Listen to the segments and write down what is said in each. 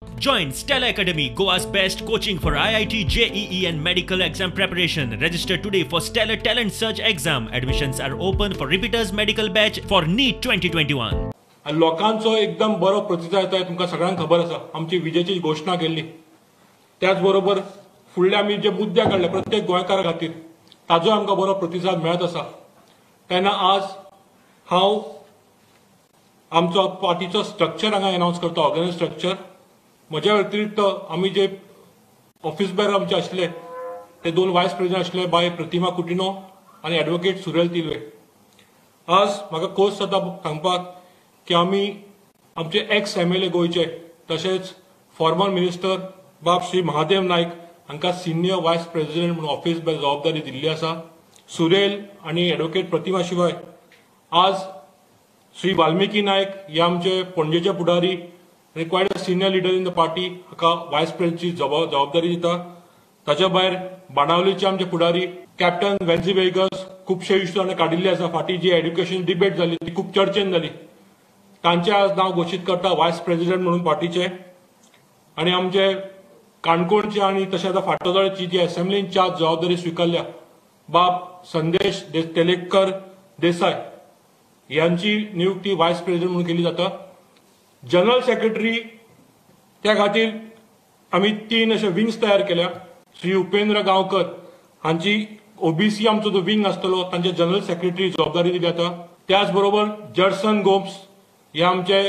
Join Stella Academy, Goa's best coaching for IIT, JEE and medical exam preparation. Register today for Stellar Talent Search exam. Admissions are open for repeaters medical batch for NEET 2021. लोकांचो एकदम बरो प्रतिसाद येता तुमकां सगळ्यांक खबर आसा. आमची विजेची घोषणा केल्ली त्याच बरोबर फुडले आमी जे मुद्दे काडले प्रत्येक गोंयकारा खातीर ताजो आमकां बरो प्रतिसाद मेळत आसा. तेन्ना आज हांव आमचो पार्टीचो स्ट्रक्चर हांगा अनाउन्स करता, ऑर्गनायज स्ट्रक्चर. म्हज्या व्यतिरिक्त आमी जे ऑफिस बेअर आमचे आशिल्ले ते दोन वायस प्रेसिडेंट आशिल्ले बाय प्रतिमा कुटिनो आनी एडवोकेट सुरेल तिलवे. आज म्हाका खोस जाता सांगपाक की आमी आमचे एक्स MLA गोंयचे तशेंच फॉर्मर मिनिस्टर बाब श्री महादेव नायक हांकां सिनियर वायस प्रेसिडेंट म्हणून ऑफिस बेअर जबाबदारी दिल्ली आसा. सुरेल आनी एडवोकेट प्रतिमा शिवाय आज श्री वाल्मिकी नायक हे आमचे पणजेचे पुढारी आनी quiet a senior leader in the party हाका वायस प्रेसिडेंटची जबाबदारी दिता. ताच्या भायर बाणावलीचे आमचे पुढारी कॅप्टन वेन्झी वेगस खुबशे इश्यू ताणें काडिल्ले आसा. फाटीं जी एड्युकेशन डिबेट जाली ती खूब चर्चेन जाली. तांचे आज नांव घोशीत करता वायस प्रेसिडेंट म्हणून पार्टीचे. आनी आमचे काणकोणचे आनी तशें आतां फाटोदळची जी असेंब्लीन चार्ज जबाबदारी स्विकारल्या बाब संदेश तेलेकर देसाय यांची नियुक्ती वायस प्रेसिडेंट म्हणून केली जाता. जनरल सेक्रेटरी त्या खातीर आमी 3 अशे विंग्स तयार केल्या. श्री उपेंद्र गांवकर हांची OBC आमचो जो विंग आसतलो तांचे जनरल सेक्रेटरी जबाबदारी दिली जाता. त्याच बरोबर जडसन गोम्स हे आमचे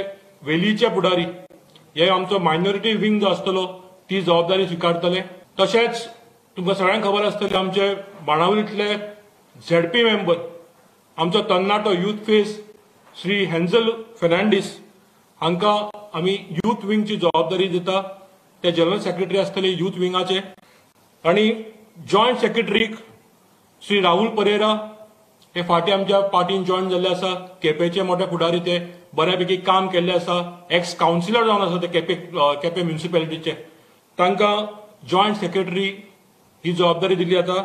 वेलीचे पुढारी हे आमचो मायनॉरिटी विंग जो आसतलो ती जबाबदारी स्विकारतले. तशेंच तुमकां सगळ्यांक खबर आसतली आमचे बाणावलीतले ZP मेंबर आमचो तरणाटो यूथ फेस श्री हेंझल फेर्नांडीस हांकां आमी यूथ विंगची जबाबदारी दिता. ते जनरल सेक्रेटरी आसतले यूथ विंगाचे. आनी जॉयंट सेक्रेटरीक श्री राहुल परेरा हे फाटीं आमच्या पार्टीन जॉयन जाल्ले आसा. केपेचे मोठे फुडारी ते बऱ्यापैकी काम केल्ले आसा. एक्स कावन्सिलर जावन आसा ते केपे म्युनिसिपॅलिटीचे. तांकां जॉयंट सेक्रेटरी ही जबाबदारी दिल्ली जाता.